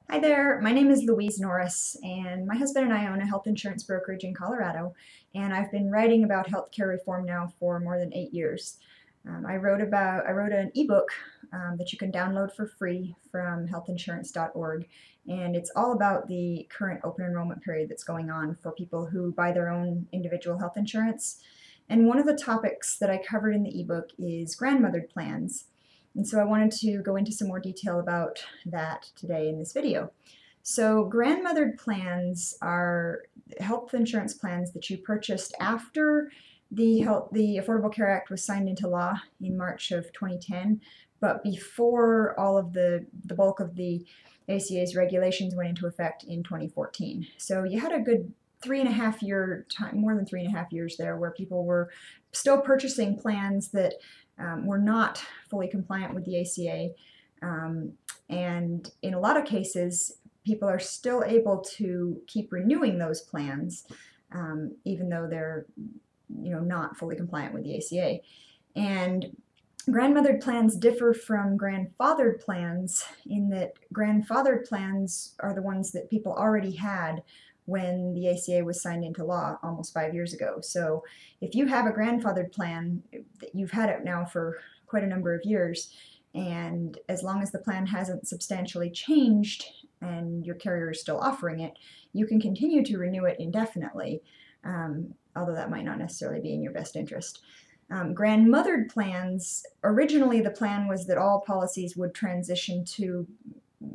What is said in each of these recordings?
Hi there, my name is Louise Norris, and my husband and I own a health insurance brokerage in Colorado, and I've been writing about healthcare reform now for more than 8 years. I wrote an ebook that you can download for free from healthinsurance.org, and it's all about the current open enrollment period that's going on for people who buy their own individual health insurance. And one of the topics that I covered in the ebook is grandmothered plans. And so I wanted to go into some more detail about that today in this video. So grandmothered plans are health insurance plans that you purchased after the Affordable Care Act was signed into law in March of 2010, but before all of the bulk of the ACA's regulations went into effect in 2014. So you had a good 3.5 year time, more than 3.5 years there, where people were still purchasing plans that were not fully compliant with the ACA. And in a lot of cases, people are still able to keep renewing those plans, even though they're not fully compliant with the ACA. And grandmothered plans differ from grandfathered plans in that grandfathered plans are the ones that people already had when the ACA was signed into law almost 5 years ago. So if you have a grandfathered plan, you've had it now for quite a number of years, and as long as the plan hasn't substantially changed and your carrier is still offering it, you can continue to renew it indefinitely, although that might not necessarily be in your best interest. Grandmothered plans, originally the plan was that all policies would transition to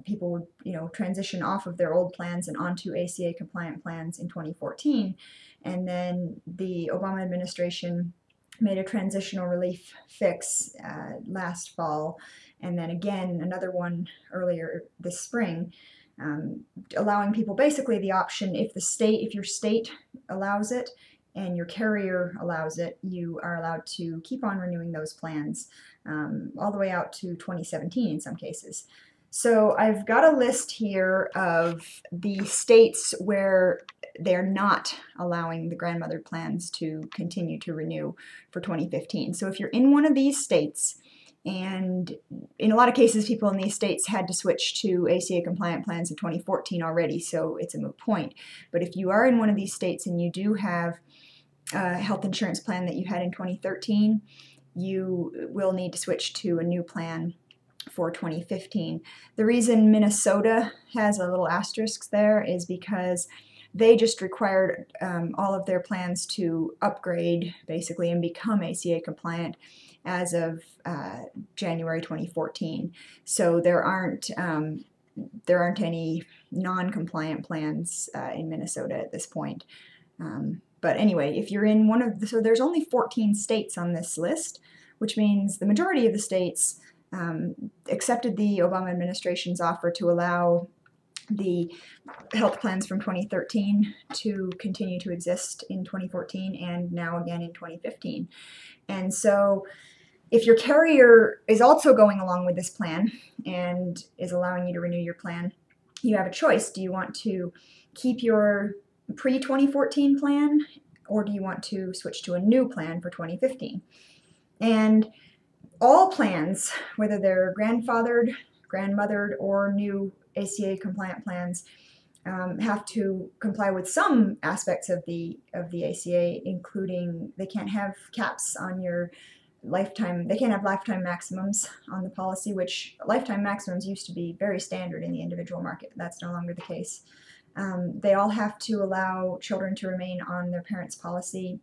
people would transition off of their old plans and onto ACA compliant plans in 2014, and then the Obama administration made a transitional relief fix last fall, and then again another one earlier this spring, allowing people basically the option, if your state allows it and your carrier allows it, you are allowed to keep on renewing those plans all the way out to 2017 in some cases. So I've got a list here of the states where they're not allowing the grandmothered plans to continue to renew for 2015. So if you're in one of these states, and in a lot of cases people in these states had to switch to ACA compliant plans in 2014 already, so it's a moot point. But if you are in one of these states and you do have a health insurance plan that you had in 2013, you will need to switch to a new plan for 2015. The reason Minnesota has a little asterisk there is because they just required all of their plans to upgrade basically and become ACA compliant as of January 2014. So there aren't any non-compliant plans in Minnesota at this point. But anyway, if you're in one of so there's only 14 states on this list, which means the majority of the states accepted the Obama administration's offer to allow the health plans from 2013 to continue to exist in 2014 and now again in 2015. And so if your carrier is also going along with this plan and is allowing you to renew your plan, you have a choice. Do you want to keep your pre-2014 plan, or do you want to switch to a new plan for 2015? And all plans, whether they're grandfathered, grandmothered, or new ACA compliant plans, have to comply with some aspects of the ACA, including they can't have caps on your lifetime. They can't have lifetime maximums on the policy, which lifetime maximums used to be very standard in the individual market. That's no longer the case. They all have to allow children to remain on their parents' policy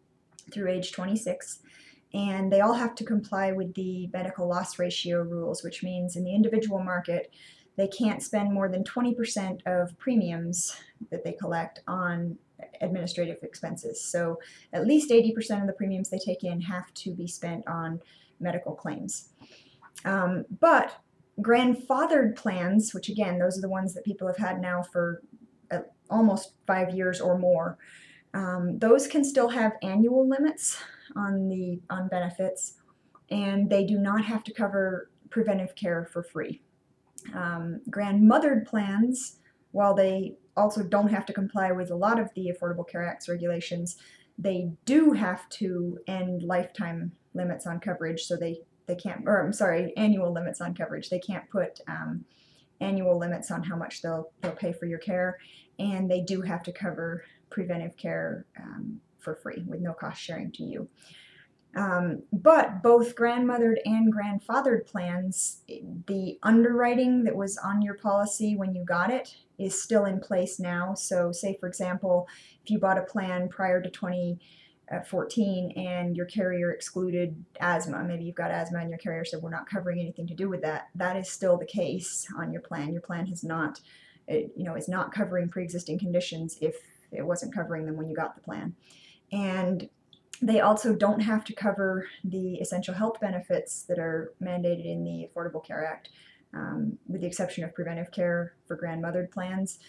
through age 26. And they all have to comply with the medical loss ratio rules, which means in the individual market, they can't spend more than 20% of premiums that they collect on administrative expenses. So at least 80% of the premiums they take in have to be spent on medical claims. But grandfathered plans, which again, those are the ones that people have had now for almost 5 years or more, those can still have annual limits on benefits, and they do not have to cover preventive care for free. Grandmothered plans, while they also don't have to comply with a lot of the Affordable Care Act's regulations, they do have to end lifetime limits on coverage, so they can't, or I'm sorry, annual limits on coverage. They can't put annual limits on how much they'll pay for your care, and they do have to cover preventive care for free with no cost sharing to you. But both grandmothered and grandfathered plans, the underwriting that was on your policy when you got it is still in place now. So say, for example, if you bought a plan prior to 2014 and your carrier excluded asthma, maybe you've got asthma and your carrier said we're not covering anything to do with that, that is still the case on your plan. Your plan has not, is not covering pre-existing conditions if it wasn't covering them when you got the plan. And they also don't have to cover the essential health benefits that are mandated in the Affordable Care Act, with the exception of preventive care for grandmothered plans.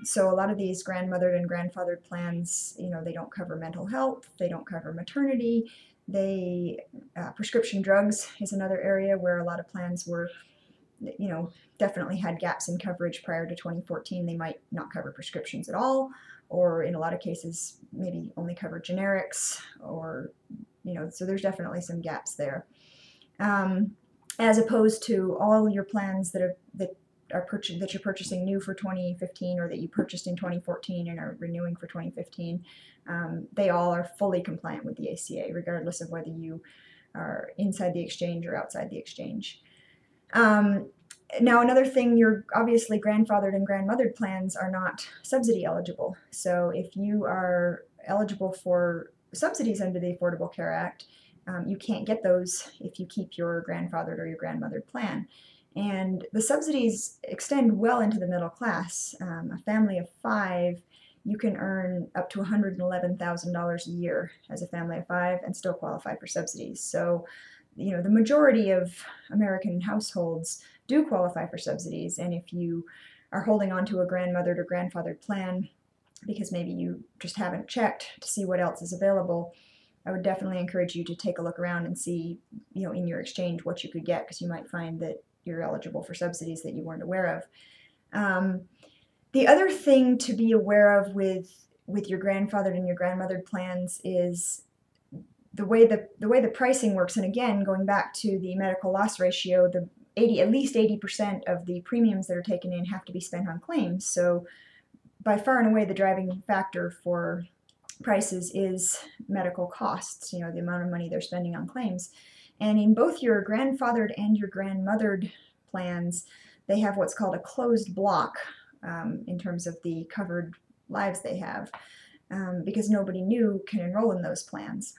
So a lot of these grandmothered and grandfathered plans, they don't cover mental health, they don't cover maternity, prescription drugs is another area where a lot of plans were, definitely had gaps in coverage prior to 2014. They might not cover prescriptions at all, or in a lot of cases maybe only cover generics, or so there's definitely some gaps there, as opposed to all your plans that you're purchasing new for 2015, or that you purchased in 2014 and are renewing for 2015. They all are fully compliant with the ACA, regardless of whether you are inside the exchange or outside the exchange. Now, another thing, your obviously grandfathered and grandmothered plans are not subsidy eligible. So if you are eligible for subsidies under the Affordable Care Act, you can't get those if you keep your grandfathered or your grandmothered plan. And the subsidies extend well into the middle class. A family of 5, you can earn up to $111,000 a year as a family of 5 and still qualify for subsidies. So, the majority of American households do qualify for subsidies, and if you are holding on to a grandmothered or grandfathered plan because maybe you just haven't checked to see what else is available, I would definitely encourage you to take a look around and see, in your exchange what you could get, because you might find that you're eligible for subsidies that you weren't aware of. The other thing to be aware of with your grandfathered and your grandmothered plans is the way the pricing works. And again, going back to the medical loss ratio, at least 80% of the premiums that are taken in have to be spent on claims. So by far and away, the driving factor for prices is medical costs, the amount of money they're spending on claims. And in both your grandfathered and your grandmothered plans, they have what's called a closed block in terms of the covered lives they have, because nobody new can enroll in those plans.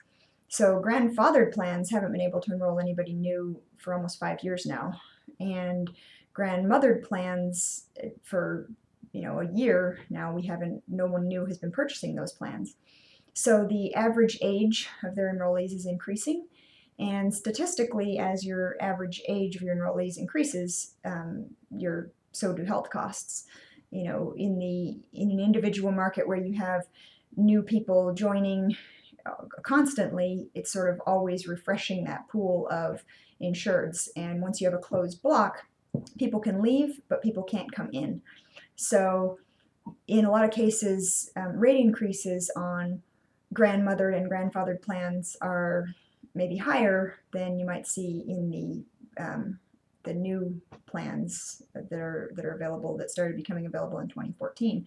So grandfathered plans haven't been able to enroll anybody new for almost 5 years now, and grandmothered plans for a year now, no one new has been purchasing those plans. So the average age of their enrollees is increasing, and statistically, as your average age of your enrollees increases, so do health costs. In an individual market where you have new people joining constantly, it's sort of always refreshing that pool of insureds. And once you have a closed block, people can leave, but people can't come in. So in a lot of cases, rate increases on grandmothered and grandfathered plans are maybe higher than you might see in the new plans that are available, that started becoming available in 2014.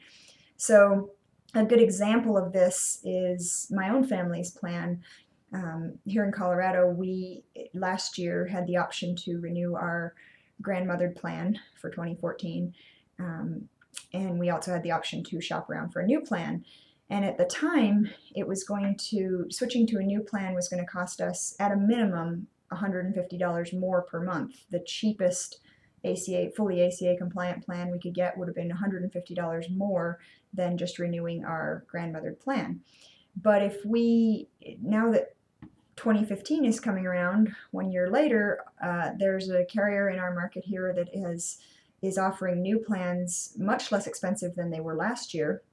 So a good example of this is my own family's plan. Here in Colorado, we last year had the option to renew our grandmothered plan for 2014, and we also had the option to shop around for a new plan. And at the time, switching to a new plan was going to cost us at a minimum $150 more per month. The cheapest fully ACA compliant plan we could get would have been $150 more than just renewing our grandmothered plan. But now that 2015 is coming around, 1 year later, there's a carrier in our market here that is offering new plans much less expensive than they were last year.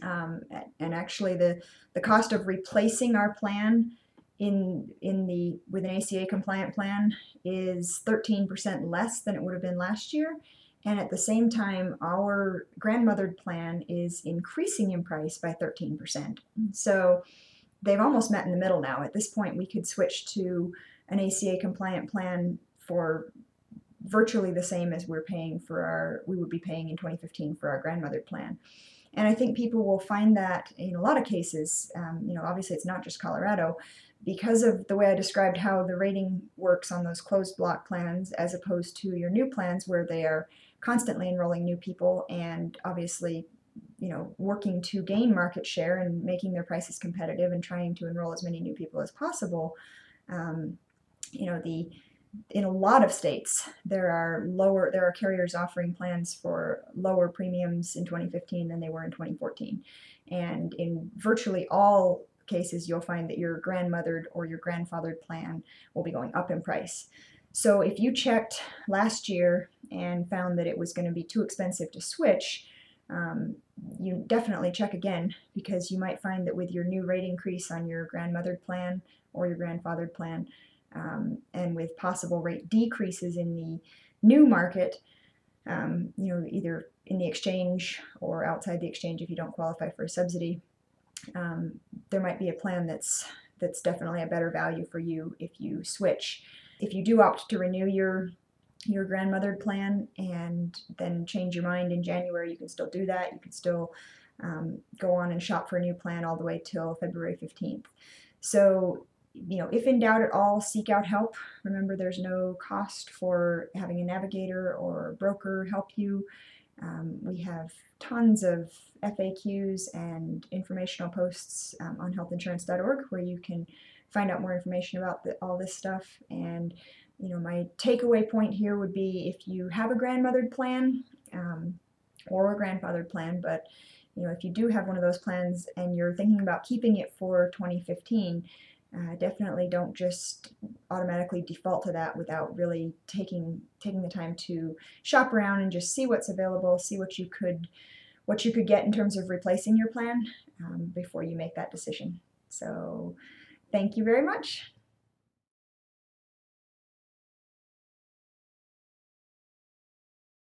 And actually the cost of replacing our plan with an ACA compliant plan is 13% less than it would have been last year. And at the same time, our grandmothered plan is increasing in price by 13%. So they've almost met in the middle now. At this point, we could switch to an ACA compliant plan for virtually the same as we would be paying in 2015 for our grandmother plan. And I think people will find that in a lot of cases, obviously it's not just Colorado, because of the way I described how the rating works on those closed block plans as opposed to your new plans where they are constantly enrolling new people and obviously working to gain market share and making their prices competitive and trying to enroll as many new people as possible. In a lot of states, there are carriers offering plans for lower premiums in 2015 than they were in 2014. And in virtually all cases, you'll find that your grandmothered or your grandfathered plan will be going up in price. So if you checked last year and found that it was going to be too expensive to switch, you definitely check again, because you might find that with your new rate increase on your grandmothered plan or your grandfathered plan, and with possible rate decreases in the new market, either in the exchange or outside the exchange if you don't qualify for a subsidy, there might be a plan that's definitely a better value for you if you switch. If you do opt to renew your grandmothered plan and then change your mind in January, you can still do that. You can still go on and shop for a new plan all the way till February 15th. So, if in doubt at all, seek out help. Remember, there's no cost for having a navigator or a broker help you. We have tons of FAQs and informational posts on healthinsurance.org where you can find out more information about all this stuff. And my takeaway point here would be, if you have a grandmothered plan or a grandfathered plan, but if you do have one of those plans and you're thinking about keeping it for 2015, definitely don't just automatically default to that without really taking the time to shop around and just see what's available, see what you could get in terms of replacing your plan before you make that decision. So thank you very much.